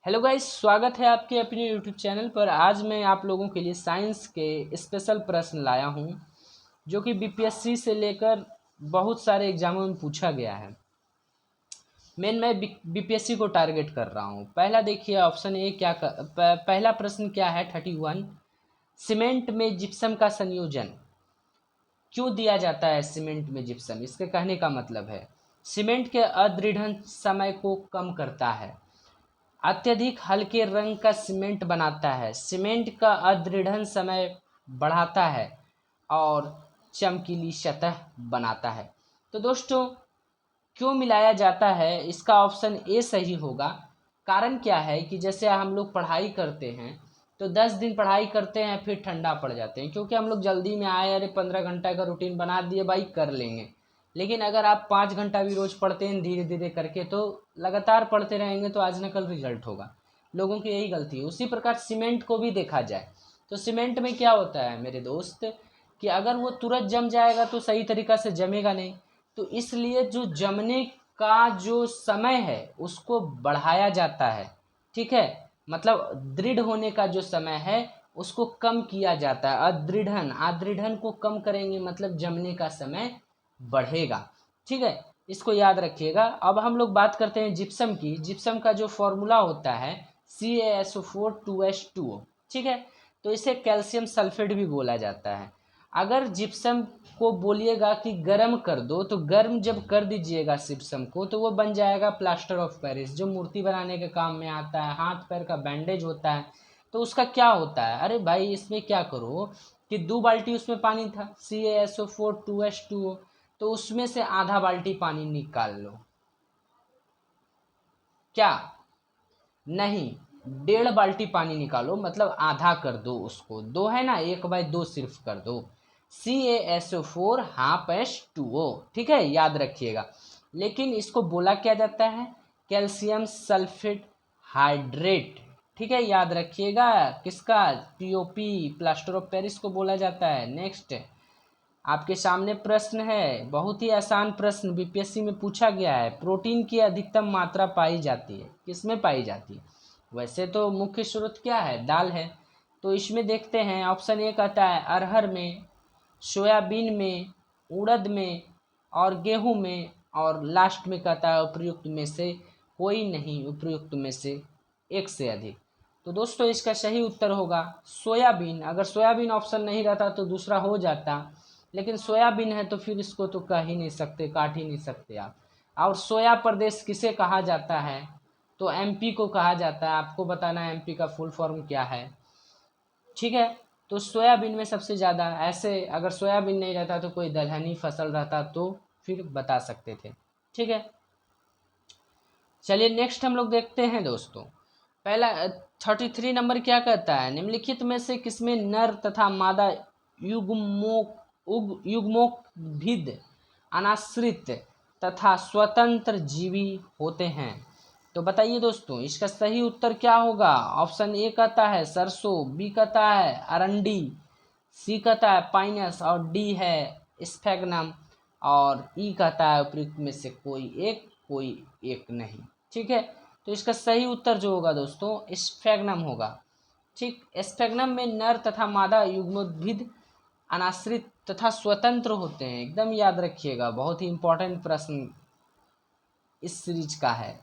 Hello guys, स्वागत है आपके अपने यूट्यूब चैनल पर। आज मैं आप लोगों के लिए साइंस के स्पेशल प्रश्न लाया हूं जो कि बीपीएससी से लेकर बहुत सारे एग्जामों में पूछा गया है। मैं बीपीएससी को टारगेट कर रहा हूं। पहला देखिए, ऑप्शन ए पहला प्रश्न क्या है 31। सीमेंट में जिप्सम का संयोजन क्यों दिया जाता है? सीमेंट में जिप्सम, इसके कहने का मतलब है सीमेंट के अदृढ़ समय को कम करता है, अत्यधिक हल्के रंग का सीमेंट बनाता है, सीमेंट का अदृढ़ समय बढ़ाता है और चमकीली सतह बनाता है। तो दोस्तों, क्यों मिलाया जाता है, इसका ऑप्शन ए सही होगा। कारण क्या है कि जैसे हम लोग पढ़ाई करते हैं तो 10 दिन पढ़ाई करते हैं फिर ठंडा पड़ जाते हैं, क्योंकि हम लोग जल्दी में आए, अरे 15 घंटा का रूटीन बना दिए भाई, कर लेंगे। लेकिन अगर आप 5 घंटा भी रोज पढ़ते हैं धीरे धीरे करके, तो लगातार पढ़ते रहेंगे तो आज न कल रिजल्ट होगा। लोगों की यही गलती है। उसी प्रकार सीमेंट को भी देखा जाए तो सीमेंट में क्या होता है मेरे दोस्त, कि अगर वो तुरंत जम जाएगा तो सही तरीका से जमेगा नहीं। तो इसलिए जो जमने का जो समय है उसको बढ़ाया जाता है। ठीक है, मतलब दृढ़ होने का जो समय है उसको कम किया जाता है। अदृढ़न को कम करेंगे मतलब जमने का समय बढ़ेगा। ठीक है, इसको याद रखिएगा। अब हम लोग बात करते हैं जिप्सम की। जिप्सम का जो फॉर्मूला होता है CaSO4 2H2O। ठीक है, तो इसे कैल्शियम सल्फेट भी बोला जाता है। अगर जिप्सम को बोलिएगा कि गर्म कर दो, तो गर्म जब कर दीजिएगा जिप्सम को, तो वो बन जाएगा प्लास्टर ऑफ पेरिस, जो मूर्ति बनाने के काम में आता है, हाथ पैर का बैंडेज होता है। तो उसका क्या होता है, अरे भाई इसमें क्या करो कि 2 बाल्टी उसमें पानी था, CaSO4 2H2O, तो उसमें से आधा बाल्टी पानी निकाल लो। क्या? नहीं, 1.5 बाल्टी पानी निकालो, मतलब आधा कर दो उसको। 2 है ना, 1/2 सिर्फ कर दो। CaSO4 ½ H2O। ठीक है, याद रखिएगा। लेकिन इसको बोला क्या जाता है? Calcium sulphate hydrate. ठीक है, याद रखिएगा। किसका? POP, प्लास्टर ऑफ पेरिस को बोला जाता है। नेक्स्ट आपके सामने प्रश्न है, बहुत ही आसान प्रश्न, बीपीएससी में पूछा गया है। प्रोटीन की अधिकतम मात्रा पाई जाती है, किसमें पाई जाती है? वैसे तो मुख्य स्रोत क्या है? दाल है। तो इसमें देखते हैं, ऑप्शन ए कहता है अरहर में, सोयाबीन में, उड़द में और गेहूं में, और लास्ट में कहता है उपयुक्त में से कोई नहीं, उपयुक्त में से एक से अधिक। तो दोस्तों, इसका सही उत्तर होगा सोयाबीन। अगर सोयाबीन ऑप्शन नहीं रहता तो दूसरा हो जाता, लेकिन सोयाबीन है तो फिर इसको तो कह ही नहीं सकते, काट ही नहीं सकते आप। और सोया प्रदेश किसे कहा जाता है? तो एमपी को कहा जाता है। आपको बताना है एमपी का फुल फॉर्म क्या है। ठीक है, तो सोयाबीन में सबसे ज़्यादा, ऐसे अगर सोयाबीन नहीं रहता तो कोई दलहनी फसल रहता तो फिर बता सकते थे। ठीक है, चलिए नेक्स्ट हम लोग देखते हैं दोस्तों। पहला 33 नंबर क्या कहता है? निम्नलिखित में से किसमें नर तथा मादा युग्मोद्भिद अनाश्रित तथा स्वतंत्र जीवी होते हैं? तो बताइए दोस्तों, इसका सही उत्तर क्या होगा? ऑप्शन ए कहता है सरसों, बी कहता है अरंडी, सी कहता है पाइनस और डी है स्फेगनम, और ई कहता है उपयुक्त में से कोई एक नहीं। ठीक है, तो इसका सही उत्तर जो होगा दोस्तों स्फेगनम होगा। ठीक, स्फेगनम में नर तथा मादा युग्मोद्भिद अनाश्रित तथा स्वतंत्र होते हैं। एकदम याद रखिएगा, बहुत ही इंपॉर्टेंट प्रश्न इस सीरीज का है।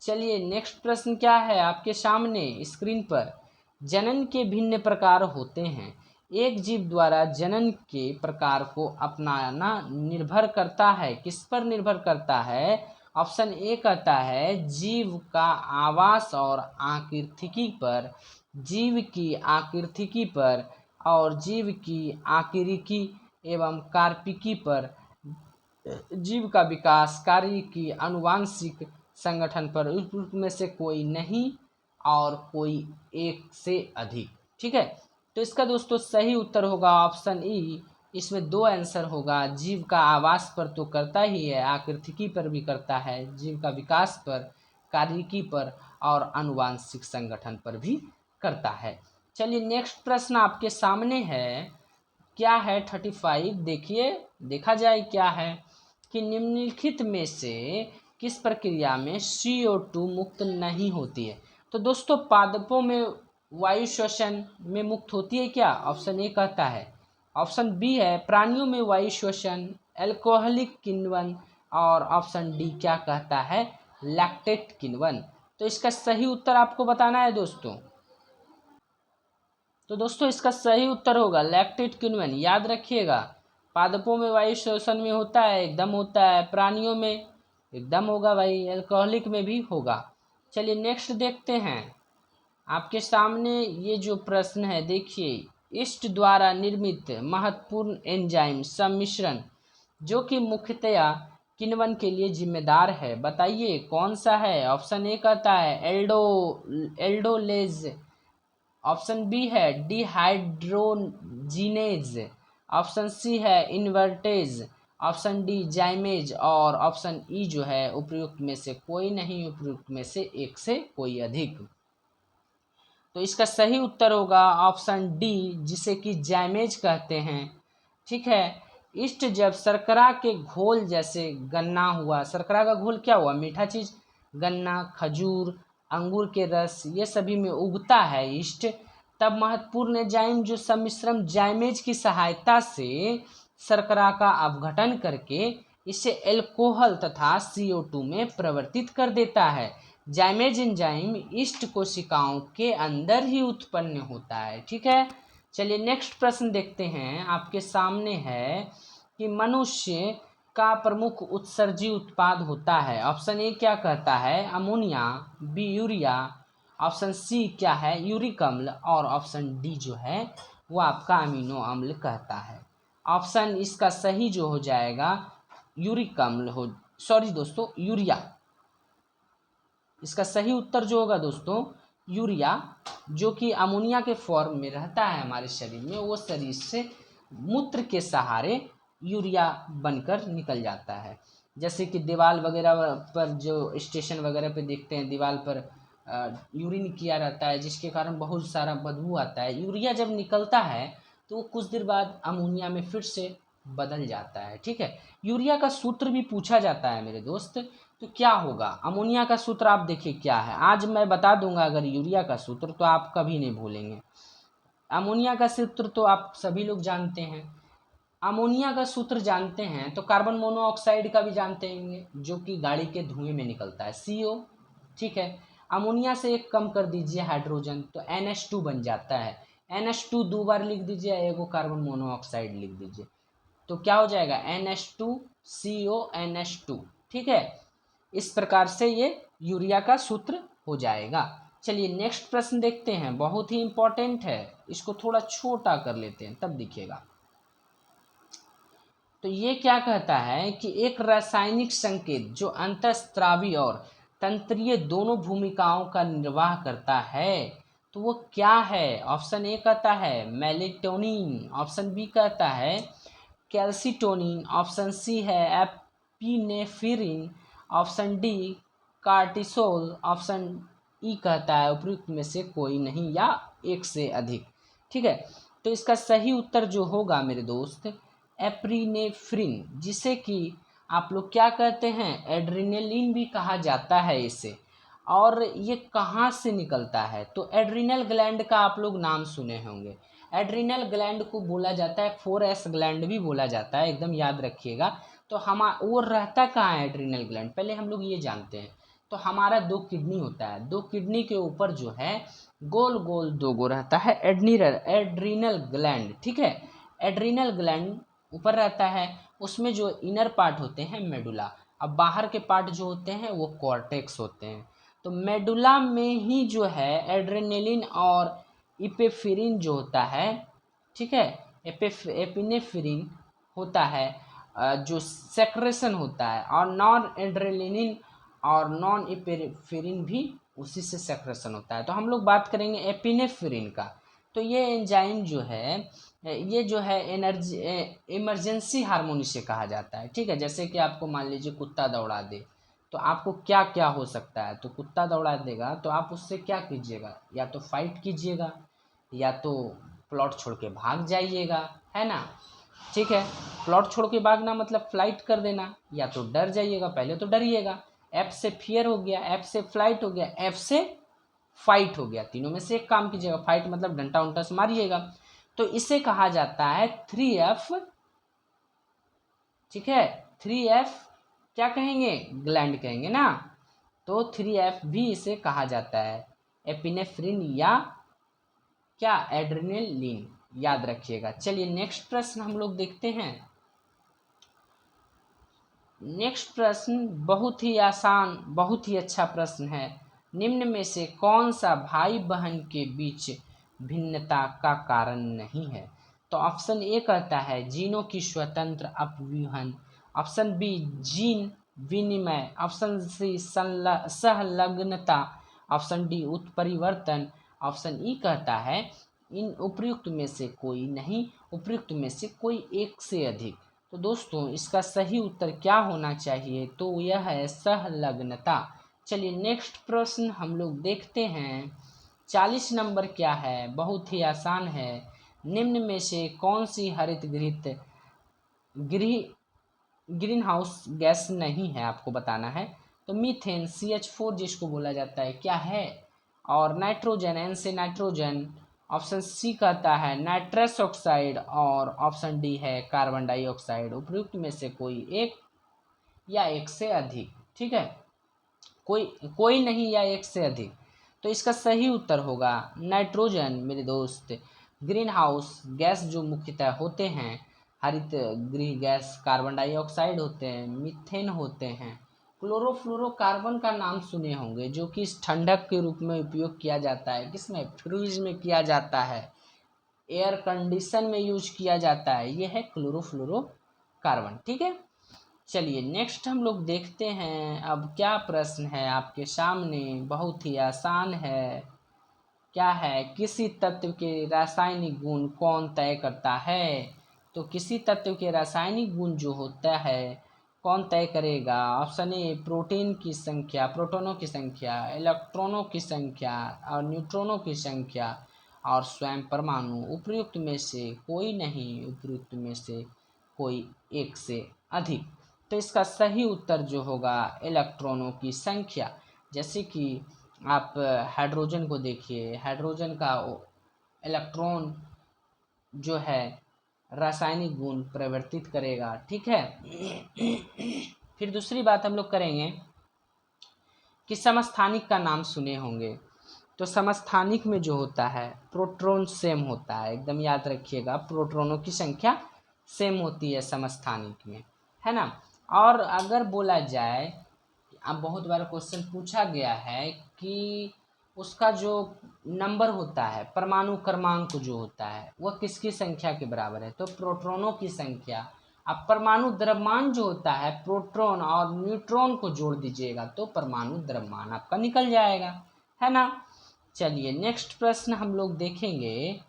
चलिए नेक्स्ट प्रश्न क्या है आपके सामने स्क्रीन पर। जनन के भिन्न प्रकार होते हैं। एक जीव द्वारा जनन के प्रकार को अपनाना निर्भर करता है, किस पर निर्भर करता है? ऑप्शन ए कहता है जीव का आवास और आकृतिकी पर, जीव की आकृतिकी पर और जीव की आकृतिकी एवं कार्पिकी पर, जीव का विकास कार्य की आनुवांशिक संगठन पर, उस में से कोई नहीं और कोई एक से अधिक। ठीक है, तो इसका दोस्तों सही उत्तर होगा ऑप्शन ई। इसमें 2 आंसर होगा। जीव का आवास पर तो करता ही है, आकृतिकी पर भी करता है, जीव का विकास पर, कार्यकी पर और आनुवांशिक संगठन पर भी करता है। चलिए नेक्स्ट प्रश्न आपके सामने है, क्या है 35। देखिए, देखा जाए क्या है कि निम्नलिखित में से किस प्रक्रिया में CO2 मुक्त नहीं होती है? तो दोस्तों पादपों में वायु श्वसन में मुक्त होती है क्या? ऑप्शन ए कहता है। ऑप्शन बी है प्राणियों में वायु श्वसन, एल्कोहलिक किण्वन, और ऑप्शन डी क्या कहता है? लैक्टेट किण्वन। तो इसका सही उत्तर आपको बताना है दोस्तों। तो दोस्तों इसका सही उत्तर होगा लैक्टेट किण्वन। याद रखिएगा, पादपों में वायु श्वसन में होता है, एकदम होता है। प्राणियों में एकदम होगा भाई, एल्कोहलिक में भी होगा। चलिए नेक्स्ट देखते हैं। आपके सामने ये जो प्रश्न है देखिए, ईस्ट द्वारा निर्मित महत्वपूर्ण एंजाइम सम्मिश्रण जो कि मुख्यतया किण्वन के लिए जिम्मेदार है, बताइए कौन सा है? ऑप्शन ए कहता है एल्डोलेज, ऑप्शन बी है डिहाइड्रोजीनेज, ऑप्शन सी है इन्वर्टेज, ऑप्शन डी जाइमेज, और ऑप्शन ई जो है उपयुक्त में से कोई नहीं, उपयुक्त में से एक से कोई अधिक। तो इसका सही उत्तर होगा ऑप्शन डी, जिसे कि जाइमेज कहते हैं। ठीक है। ईस्ट जब शर्करा के घोल जैसे गन्ना हुआ, शर्करा का घोल क्या हुआ? मीठा चीज, गन्ना, खजूर, अंगूर के रस, ये सभी में उगता है ईस्ट, तब महत्वपूर्ण एंजाइम जो सम्मिश्रण जाइमेज की सहायता से शर्करा का अपघटन करके इसे एल्कोहल तथा CO2 में परिवर्तित कर देता है। जाइमेज एंजाइम ईस्ट कोशिकाओं के अंदर ही उत्पन्न होता है। ठीक है। चलिए नेक्स्ट प्रश्न देखते हैं। आपके सामने है कि मनुष्य का प्रमुख उत्सर्जी उत्पाद होता है। ऑप्शन ए क्या कहता है? Ammonia, B urea, option C क्या है? यूरिक अम्ल, और ऑप्शन डी जो है वो आपका अमीनो अम्ल कहता है। ऑप्शन इसका सही जो हो जाएगा यूरिक अम्ल हो, सॉरी दोस्तों यूरिया। इसका सही उत्तर जो होगा दोस्तों यूरिया, जो कि अमोनिया के फॉर्म में रहता है हमारे शरीर में, वो शरीर से मूत्र के सहारे यूरिया बनकर निकल जाता है। जैसे कि दीवार वगैरह पर जो स्टेशन वगैरह पे देखते हैं, दीवार पर यूरिन किया रहता है, जिसके कारण बहुत सारा बदबू आता है। यूरिया जब निकलता है तो वो कुछ देर बाद अमोनिया में फिर से बदल जाता है। ठीक है। यूरिया का सूत्र भी पूछा जाता है मेरे दोस्त, तो क्या होगा? अमोनिया का सूत्र आप देखिए क्या है, आज मैं बता दूंगा अगर यूरिया का सूत्र, तो आप कभी नहीं भूलेंगे। अमोनिया का सूत्र तो आप सभी लोग जानते हैं। अमोनिया का सूत्र जानते हैं तो कार्बन मोनोऑक्साइड का भी जानते होंगे, जो कि गाड़ी के धुएं में निकलता है, CO। ठीक है। अमोनिया से एक कम कर दीजिए हाइड्रोजन तो NH2 बन जाता है। NH2 दो बार लिख दीजिए, एगो कार्बन मोनोऑक्साइड लिख दीजिए, तो क्या हो जाएगा? NH2CO NH2। ठीक है। इस प्रकार से ये यूरिया का सूत्र हो जाएगा। चलिए नेक्स्ट प्रश्न देखते हैं, बहुत ही इंपॉर्टेंट है, इसको थोड़ा छोटा कर लेते हैं तब दिखेगा। तो ये क्या कहता है कि एक रासायनिक संकेत जो अंतःस्रावी और तंत्रीय दोनों भूमिकाओं का निर्वाह करता है, तो वो क्या है? ऑप्शन ए कहता है मेलेटोनिन, ऑप्शन बी कहता है कैल्सिटोनिन, ऑप्शन सी है epinephrine, option D cortisol, option E कहता है उपयुक्त में से कोई नहीं या एक से अधिक। ठीक है। तो इसका सही उत्तर जो होगा मेरे दोस्त एपिनेफ्रिन, जिसे कि आप लोग क्या कहते हैं? एड्रेनलिन भी कहा जाता है इसे। और ये कहाँ से निकलता है? तो एड्रिनल ग्लैंड का आप लोग नाम सुने होंगे। एड्रिनल ग्लैंड को बोला जाता है 4S ग्लैंड भी बोला जाता है, एकदम याद रखिएगा। तो हम वो रहता कहाँ है एड्रिनल ग्लैंड? पहले हम लोग ये जानते हैं। तो हमारा 2 किडनी होता है, 2 किडनी के ऊपर जो है गोल गोल 2 गो रहता है एड्रिनल ग्लैंड। ठीक है। एड्रिनल ग्लैंड ऊपर रहता है, उसमें जो इनर पार्ट होते हैं मेडुला, अब बाहर के पार्ट जो होते हैं वो कॉर्टेक्स होते हैं। तो मेडुला में ही जो है एड्रेनलिन और इपेफ्रिन जो होता है, ठीक है, एपिनेफ्रिन होता है, जो सेक्रेशन होता है, और नॉन एड्रेनलिन और नॉन इपेफ्रिन भी उसी से सेक्रेशन होता है। तो हम लोग बात करेंगे एपिनेफ्रिन का। तो ये एंजाइम जो है, ये जो है एनर्जी इमरजेंसी हार्मोन इसे कहा जाता है। ठीक है। जैसे कि आपको मान लीजिए कुत्ता दौड़ा दे, तो आपको क्या क्या हो सकता है? तो कुत्ता दौड़ा देगा तो आप उससे क्या कीजिएगा? या तो फाइट कीजिएगा, या तो प्लॉट छोड़ के भाग जाइएगा, है ना। ठीक है। प्लॉट छोड़ के भागना मतलब फ्लाइट कर देना, या तो डर जाइएगा, पहले तो डरिएगा। एफ से फियर हो गया, एफ से फ्लाइट हो गया, एफ से फाइट हो गया, तीनों में से एक काम कीजिएगा, फाइट मतलब डंटा उंटा से मारिएगा। तो इसे कहा जाता है 3F, ठीक है, 3F क्या कहेंगे, ग्लैंड कहेंगे ना, तो 3F भी इसे कहा जाता है, एपिनेफ्रिन या क्या, एड्रेनलिन, याद रखिएगा। चलिए नेक्स्ट प्रश्न हम लोग देखते हैं। नेक्स्ट प्रश्न बहुत ही आसान, बहुत ही अच्छा प्रश्न है। निम्न में से कौन सा भाई बहन के बीच भिन्नता का कारण नहीं है? तो ऑप्शन ए कहता है जीनों की स्वतंत्र अपव्यूहन, ऑप्शन बी जीन विनिमय, ऑप्शन सी सहलग्नता, ऑप्शन डी उत्परिवर्तन, ऑप्शन ई कहता है इन उपयुक्त में से कोई नहीं, उपयुक्त में से कोई एक से अधिक। तो दोस्तों इसका सही उत्तर क्या होना चाहिए, तो यह है सहलग्नता। चलिए नेक्स्ट प्रश्न हम लोग देखते हैं। 40 नंबर क्या है, बहुत ही आसान है। निम्न में से कौन सी हरित ग्रीन हाउस गैस नहीं है, आपको बताना है। तो मीथेन, CH4 जिसको बोला जाता है, क्या है, और नाइट्रोजन, एन से नाइट्रोजन, ऑप्शन सी कहता है नाइट्रस ऑक्साइड, और ऑप्शन डी है कार्बन डाइऑक्साइड। उपयुक्त में से कोई एक या एक से अधिक, ठीक है, कोई कोई नहीं या एक से अधिक। तो इसका सही उत्तर होगा नाइट्रोजन मेरे दोस्त। ग्रीन हाउस गैस जो मुख्यतः होते हैं, हरित गृह गैस कार्बन डाइऑक्साइड होते हैं, मीथेन होते हैं, क्लोरोफ्लोरोकार्बन का नाम सुने होंगे, जो कि इस ठंडक के रूप में उपयोग किया जाता है, किसमें, फ्रिज में किया जाता है, एयर कंडीशन में यूज किया जाता है, ये है क्लोरोफ्लोरोकार्बन, ठीक है। चलिए नेक्स्ट हम लोग देखते हैं, अब क्या प्रश्न है आपके सामने, बहुत ही आसान है। क्या है, किसी तत्व के रासायनिक गुण कौन तय करता है? तो किसी तत्व के रासायनिक गुण जो होता है कौन तय करेगा? ऑप्शन ए प्रोटीन की संख्या, प्रोटॉनों की संख्या, इलेक्ट्रॉनों की संख्या और न्यूट्रॉनों की संख्या, और स्वयं परमाणु। उपयुक्त में से कोई नहीं, उपयुक्त में से कोई एक से अधिक। तो इसका सही उत्तर जो होगा इलेक्ट्रॉनों की संख्या। जैसे कि आप हाइड्रोजन को देखिए, हाइड्रोजन का इलेक्ट्रॉन जो है रासायनिक गुण परिवर्तित करेगा, ठीक है। फिर दूसरी बात हम लोग करेंगे कि समस्थानिक का नाम सुने होंगे। तो समस्थानिक में जो होता है प्रोटॉन सेम होता है, एकदम याद रखिएगा, प्रोटॉनों की संख्या सेम होती है समस्थानिक में, है ना। और अगर बोला जाए, अब बहुत बार क्वेश्चन पूछा गया है कि उसका जो नंबर होता है, परमाणु क्रमांक जो होता है, वह किसकी संख्या के बराबर है? तो प्रोटॉनों की संख्या। अब परमाणु द्रव्यमान जो होता है, प्रोटॉन और न्यूट्रॉन को जोड़ दीजिएगा तो परमाणु द्रव्यमान आपका निकल जाएगा, है ना। चलिए नेक्स्ट प्रश्न हम लोग देखेंगे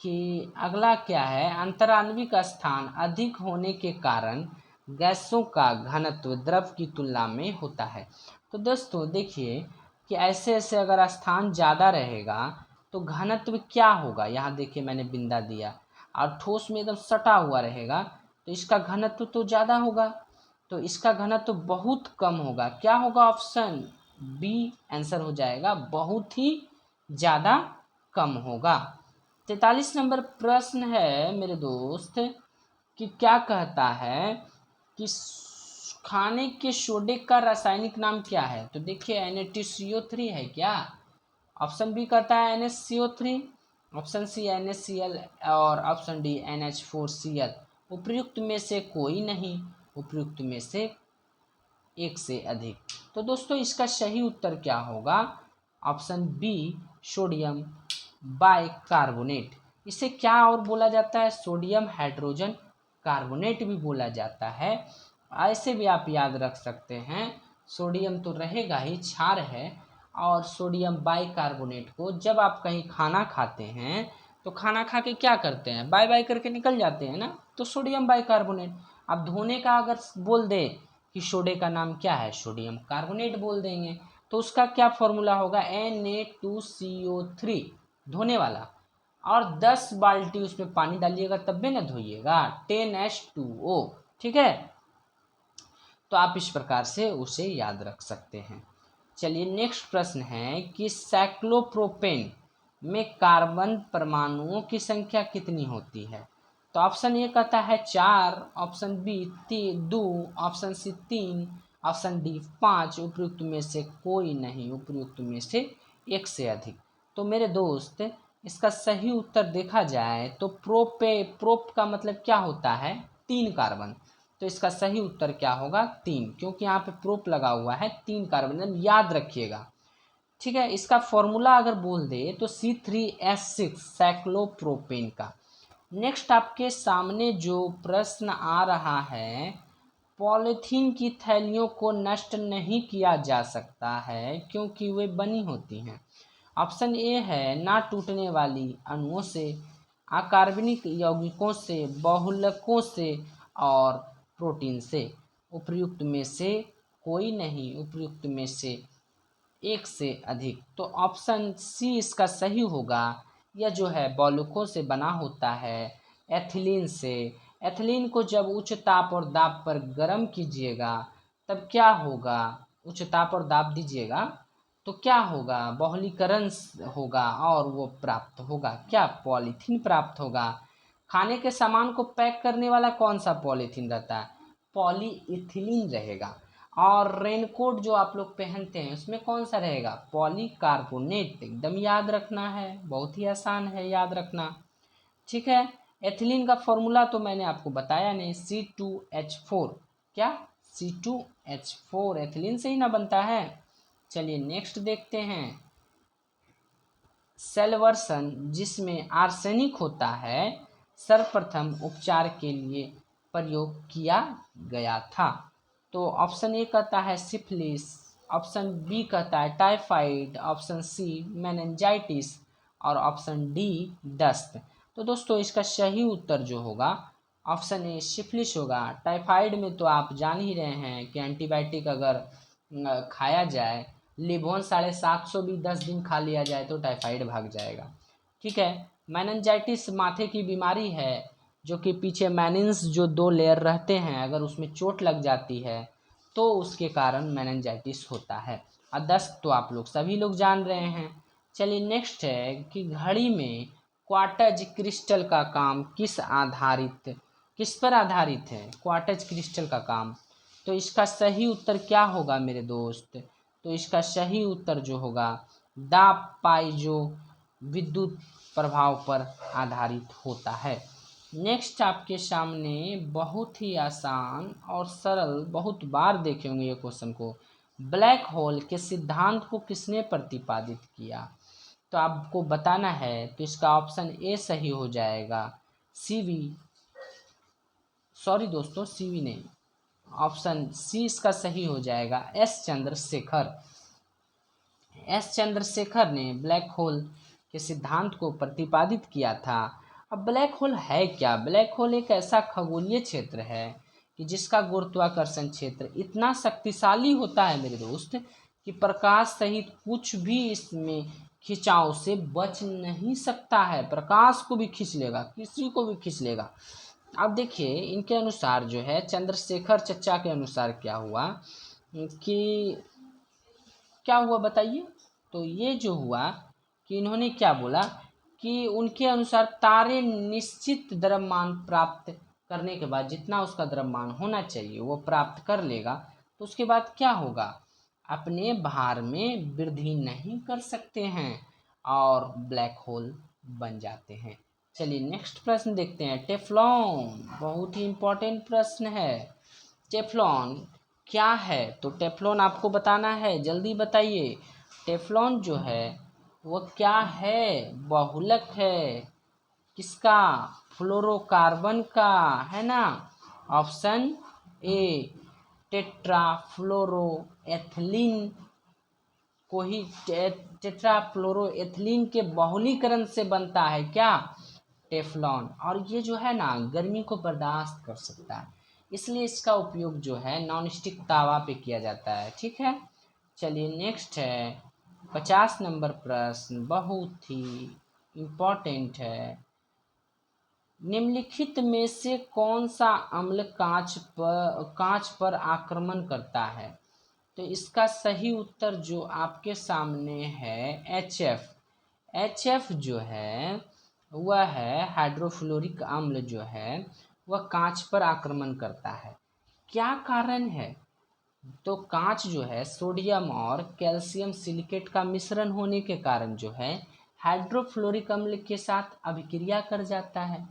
कि अगला क्या है, अंतराण्विक स्थान अधिक होने के कारण गैसों का घनत्व द्रव की तुलना में होता है। तो दोस्तों देखिए कि ऐसे ऐसे अगर स्थान ज़्यादा रहेगा तो घनत्व क्या होगा, यहाँ देखिए मैंने बिंदा दिया, और ठोस में एकदम सटा हुआ रहेगा तो इसका घनत्व तो ज़्यादा होगा, तो इसका घनत्व बहुत कम होगा। क्या होगा? ऑप्शन बी आंसर हो जाएगा, बहुत ही ज़्यादा कम होगा। 43 नंबर प्रश्न है मेरे दोस्त कि क्या कहता है कि खाने के सोडे का रासायनिक नाम क्या है? तो देखिए Na2CO3 है क्या? ऑप्शन बी कहता है NaCO3, ऑप्शन सी NaCl, और ऑप्शन डी NH4Cl। उपयुक्त में से कोई नहीं, उपयुक्त में से एक से अधिक। तो दोस्तों इसका सही उत्तर क्या होगा? Option B sodium bicarbonate. इसे क्या और बोला जाता है? सोडियम हाइड्रोजन कार्बोनेट भी बोला जाता है। ऐसे भी आप याद रख सकते हैं, सोडियम तो रहेगा ही, क्षार है, और सोडियम बाइकार्बोनेट को जब आप कहीं खाना खाते हैं तो खाना खा के क्या करते हैं, बाय बाय करके निकल जाते हैं ना, तो सोडियम बाइकार्बोनेट। अब धोने का अगर बोल दे कि सोडे का नाम क्या है, सोडियम कार्बोनेट बोल देंगे, तो उसका क्या फॉर्मूला होगा? Na2CO3 धोने वाला, और 10 बाल्टी उसमें पानी डालिएगा तब भी ना धोइएगा, 10H2O, ठीक है। तो आप इस प्रकार से उसे याद रख सकते हैं। चलिए नेक्स्ट प्रश्न है कि साइक्लोप्रोपेन में कार्बन परमाणुओं की संख्या कितनी होती है। तो ऑप्शन ए कहता है 4, option B 2, option C 3, option D 5, उपयुक्त में से कोई नहीं, उपयुक्त में से एक से अधिक। तो मेरे दोस्त इसका सही उत्तर देखा जाए तो प्रोप का मतलब क्या होता है, 3 कार्बन। तो इसका सही उत्तर क्या होगा, 3, क्योंकि यहाँ पे प्रोप लगा हुआ है 3 कार्बन, याद रखिएगा। ठीक है, इसका फॉर्मूला अगर बोल दे तो C3H6 साइक्लोप्रोपेन का। नेक्स्ट आपके सामने जो प्रश्न आ रहा है, पॉलीथीन की थैलियों को नष्ट नहीं किया जा सकता है क्योंकि वे बनी होती हैं। ऑप्शन ए है ना टूटने वाली अणुओं से, अकार्बनिक यौगिकों से, बहुलकों से और प्रोटीन से। उपयुक्त में से कोई नहीं, उपयुक्त में से एक से अधिक। तो ऑप्शन सी इसका सही होगा। यह जो है बहुलकों से बना होता है, एथिलीन से। एथिलीन को जब उच्च ताप और दाब पर गर्म कीजिएगा तब क्या होगा, उच्च ताप और दाब दीजिएगा तो क्या होगा, बहुलीकरण होगा और वो प्राप्त होगा क्या, पॉलीथीन प्राप्त होगा। खाने के सामान को पैक करने वाला कौन सा पॉलीथीन रहता है, पॉलीइथिलीन रहेगा। और रेनकोट जो आप लोग पहनते हैं उसमें कौन सा रहेगा, पॉलीकार्बोनेट। एकदम याद रखना है, बहुत ही आसान है याद रखना। ठीक है, एथिलीन का फॉर्मूला तो मैंने आपको बताया नहीं, C2H4। क्या, C2H4 एथिलीन से ही ना बनता है। चलिए नेक्स्ट देखते हैं, सेलवर्सन जिसमें आर्सेनिक होता है सर्वप्रथम उपचार के लिए प्रयोग किया गया था। तो ऑप्शन ए कहता है सिफिलिस, ऑप्शन बी कहता है टाइफाइड, ऑप्शन सी मेनिंजाइटिस और ऑप्शन डी दस्त। तो दोस्तों इसका सही उत्तर जो होगा ऑप्शन ए सिफिलिस होगा। टाइफाइड में तो आप जान ही रहे हैं कि एंटीबायोटिक अगर खाया जाए, लिवोन 750 भी 10 दिन खा लिया जाए तो टाइफाइड भाग जाएगा। ठीक है, मेनिंजाइटिस माथे की बीमारी है जो कि पीछे मेनिन्स जो 2 लेयर रहते हैं अगर उसमें चोट लग जाती है तो उसके कारण मेनिंजाइटिस होता है। और दस्त तो आप लोग सभी लोग जान रहे हैं। चलिए नेक्स्ट है कि घड़ी में क्वार्टज क्रिस्टल का काम किस पर आधारित है, क्वार्टज क्रिस्टल का काम। तो इसका सही उत्तर क्या होगा मेरे दोस्त, तो इसका सही उत्तर जो होगा दाब पाइजो विद्युत प्रभाव पर आधारित होता है। नेक्स्ट आपके सामने बहुत ही आसान और सरल, बहुत बार देखे होंगे ये क्वेश्चन को, ब्लैक होल के सिद्धांत को किसने प्रतिपादित किया। तो आपको बताना है तो इसका ऑप्शन ए सही हो जाएगा, सीवी, सॉरी दोस्तों सीवी नहीं, ऑप्शन सी इसका सही हो जाएगा, एस चंद्रशेखर। एस चंद्रशेखर ने ब्लैक होल के सिद्धांत को प्रतिपादित किया था। अब ब्लैक होल है क्या, ब्लैक होल एक ऐसा खगोलीय क्षेत्र है कि जिसका गुरुत्वाकर्षण क्षेत्र इतना शक्तिशाली होता है मेरे दोस्त कि प्रकाश सहित कुछ भी इसमें खिंचाव से बच नहीं सकता है। प्रकाश को भी खींच लेगा, किसी को भी खींच लेगा। अब देखिए इनके अनुसार जो है, चंद्रशेखर चच्चा के अनुसार क्या हुआ कि क्या हुआ बताइए। तो ये जो हुआ कि इन्होंने क्या बोला कि उनके अनुसार तारे निश्चित द्रव्यमान प्राप्त करने के बाद, जितना उसका द्रव्यमान होना चाहिए वो प्राप्त कर लेगा तो उसके बाद क्या होगा, अपने भार में वृद्धि नहीं कर सकते हैं और ब्लैक होल बन जाते हैं। चलिए नेक्स्ट प्रश्न देखते हैं, टेफ्लॉन, बहुत ही इम्पोर्टेंट प्रश्न है। टेफ्लॉन क्या है, तो टेफ्लॉन आपको बताना है, जल्दी बताइए। टेफ्लॉन जो है वो क्या है, बहुलक है, किसका, फ्लोरोकार्बन का, है ना। ऑप्शन ए टेट्राफ्लोरोएथिलीन को ही टेट्राफ्लोरोएथिलीन के बहुलीकरण से बनता है क्या, टेफ्लॉन। और ये जो है ना गर्मी को बर्दाश्त कर सकता है, इसलिए इसका उपयोग जो है नॉन स्टिक तावा पे किया जाता है। ठीक है, चलिए नेक्स्ट है 50 नंबर प्रश्न, बहुत ही इम्पोर्टेंट है। निम्नलिखित में से कौन सा अम्ल कांच पर आक्रमण करता है। तो इसका सही उत्तर जो आपके सामने है HF। HF जो है वह है हाइड्रोफ्लोरिक अम्ल जो है वह कांच पर आक्रमण करता है। क्या कारण है? तो कांच जो है सोडियम और कैल्शियम सिलिकेट का मिश्रण होने के कारण जो है हाइड्रोफ्लोरिक अम्ल के साथ अभिक्रिया कर जाता है।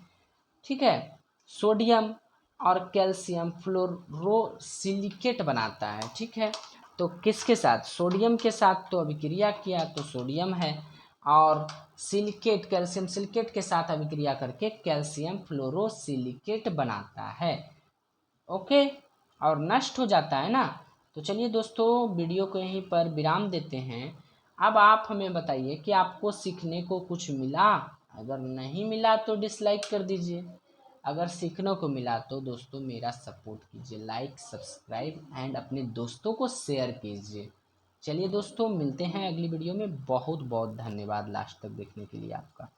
ठीक है, सोडियम और कैल्शियम फ्लोरोसिलिकेट बनाता है। ठीक है, तो किसके साथ? सोडियम के साथ तो अभिक्रिया किया तो सोडियम है, और सिलिकेट कैल्शियम सिलिकेट के साथ अभिक्रिया करके कैल्शियम फ्लोरोसिलिकेट बनाता है। ओके, और नष्ट हो जाता है ना। तो चलिए दोस्तों, वीडियो को यहीं पर विराम देते हैं। अब आप हमें बताइए कि आपको सीखने को कुछ मिला? अगर नहीं मिला तो डिसलाइक कर दीजिए, अगर सीखने को मिला तो दोस्तों मेरा सपोर्ट कीजिए, लाइक सब्सक्राइब एंड अपने दोस्तों को शेयर कीजिए। चलिए दोस्तों, मिलते हैं अगली वीडियो में। बहुत बहुत धन्यवाद लास्ट तक देखने के लिए आपका।